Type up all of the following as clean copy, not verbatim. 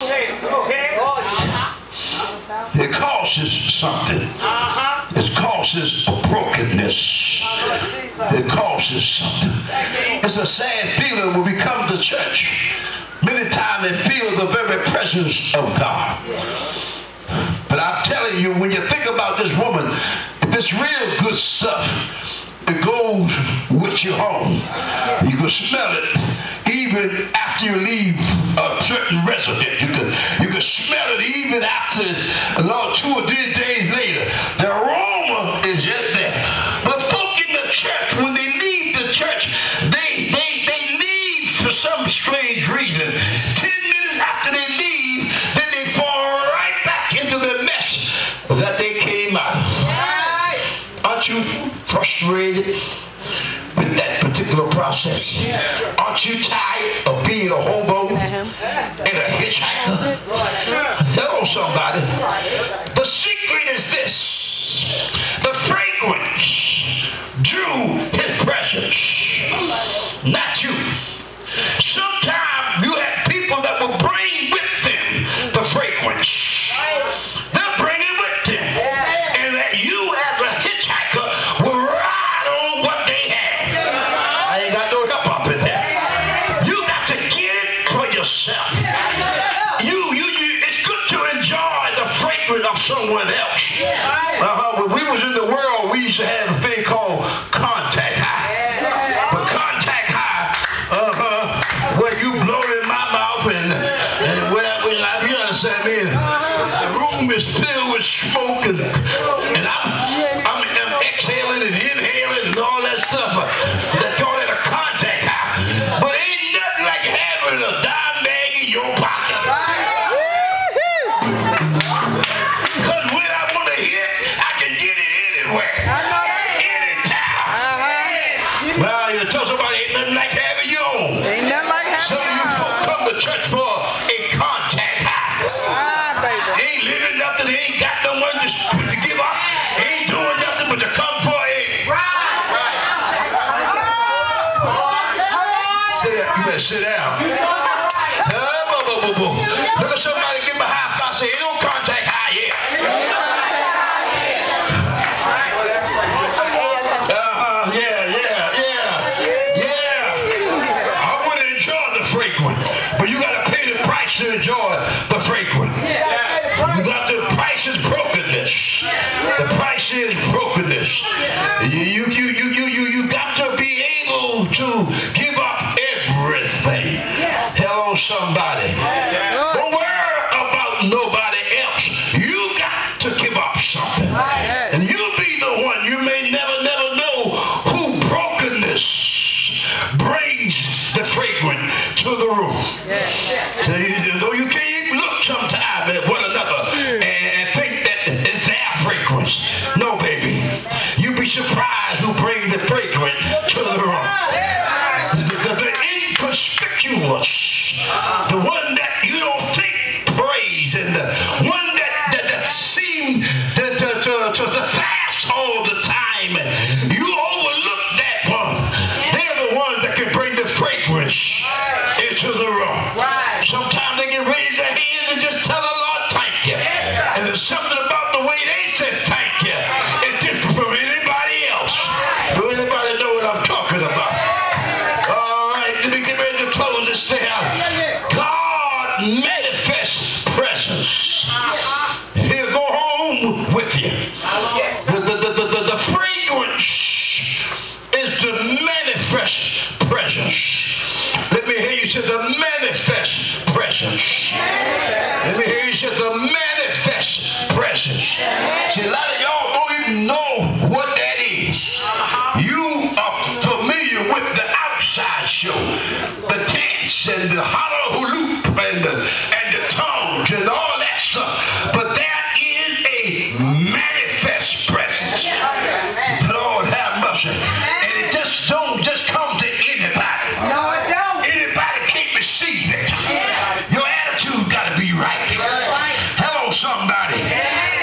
It causes something. It causes a brokenness. It causes something. It's a sad feeling when we come to church. Many times they feel the very presence of God. But I'm telling you, when you think about this woman, this real good stuff, it goes with you home. You can smell it even after you leave a certain residence. You can smell it even after 2 or 3 days later. The aroma is just there. But folk in the church, when they leave the church, they leave for some strange reason. 10 minutes after they leave, then they fall right back into the mess that they came out of. Aren't you frustrated with that particular process? Aren't you tired of being a hobo and a hitchhiker? Hello, somebody. The secret is this: the fragrance drew his presence, not you. Sometimes you have people that will bring with them the fragrance. They'll bring it with them, and that you as a hitchhiker will ride on what they have. I ain't got no help up in that. You got to get it for yourself. It's good to enjoy the fragrance of someone else. When we was in the world, we used to have a thing called contact high. But contact high, where you blow in my mouth and you understand me? The room is filled with smoke and I'm exhaling and inhaling and all that stuff. They call it a contact high. But ain't nothing like having a dime bag in your pocket. Because when I want to hit, I can get it anywhere. Anytime. Well, you tell somebody ain't nothing like having your own. Ain't nothing like having some of you folk come to church for a contact high. They ain't living nothing. They ain't got no one to give up. They ain't doing nothing but to come for a Sit down. You better sit down. Look at somebody give me a high five. Say, ain't no contact high here. I want to enjoy the fragrance, but you got to pay the price to enjoy the fragrance. The price is brokenness. The price is brokenness. You got to be able to give up everything. Hello, somebody. Don't worry about nobody else. You got to give up something. And you'll be the one. You may never know who brokenness brings the fragrance to the room. So you can't even look sometimes at one another and think that it's their fragrance. No, baby. You'd be surprised who brings the fragrance to the room. The inconspicuous, the one that you don't think praise, and the one that seems to fast all the time. You overlook that one. They're the ones that can bring the fragrance into the room. Sometimes they can raise their hands and just tell the Lord thank you. And there's something about the way they said thank you. It's different from anybody else. Do anybody know what I'm talking about? All right, let me get ready to close this down. God manifests presence. He'll go home with you. The fragrance is the manifest presence. Let me hear you say the manifest presence. Let me hear you say the manifest presence. See, a lot of y'all don't even know what that is. You are familiar with the outside show, the dance and the hula hoop and the tongues and all that stuff. But there is a manifest presence. Lord have mercy. And it don't just come to anybody. No, it don't. Anybody can't receive it. Your attitude got to be right. Hello, somebody.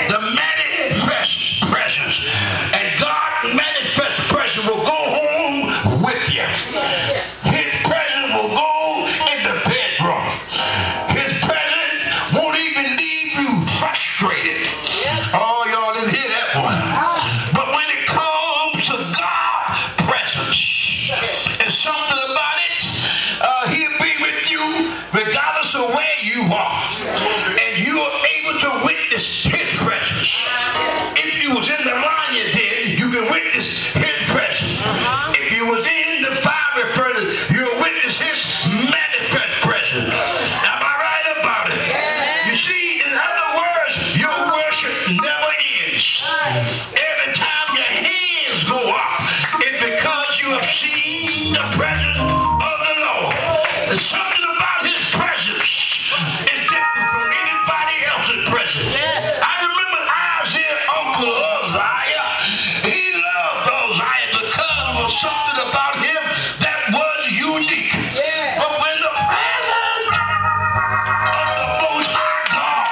The manifest presence. And God manifest presence will go home with you. His presence will go in the bedroom. His presence you are, and you are able to witness his presence. If you was in the lion den, you can witness his presence. If you was in the fiery furnace, you'll witness his manifest presence. Am I right about it? You see, in other words, your worship never ends. Every time your hands go up, it's because you have seen the presence of the Lord. There's something about his presence is different from anybody else's presence. I remember Isaiah's uncle Uzziah. He loved Uzziah because there was something about him that was unique. But when the presence of the Most High God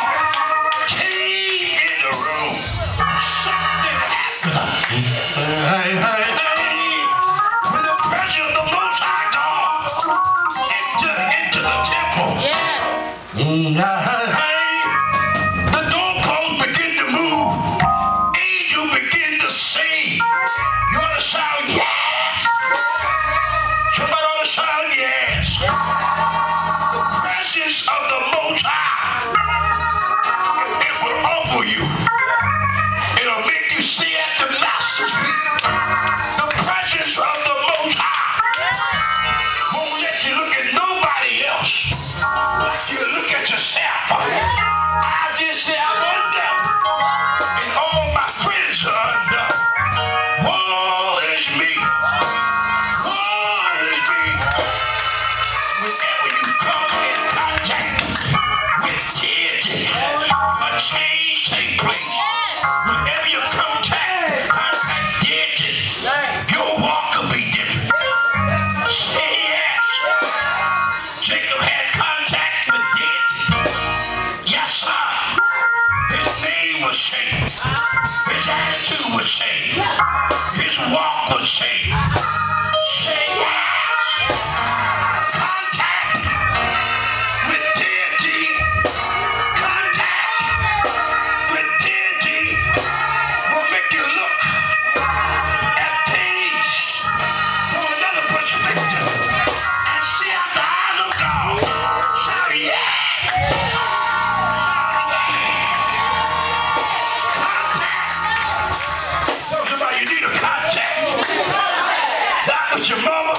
came in the room, something happened. When the presence of the Most High God entered into the temple, the doorpost began to move. Angels begin to sing. You ought to shout yes. Somebody ought to shout yes. The presence of the Most High, it will humble you. It'll make you stay at the Master's feet. The presence of the Most High won't let you look at nobody else. You look at yourself. I just say I'm undone, and all my friends are undone. Woe is me. Woe is me. Whenever you come in contact with deity, a change takes place. Whenever you contact deity, your walk will be different. Say yes. Jacob had contact with deity. Yes, sir. His name was changed. His attitude was changed. His walk was changed. Say yes. Contact with deity. Contact with deity will make you look at things from another perspective and see out the eyes of God. Shout yes. Tell somebody you need a contact. Not with your mama,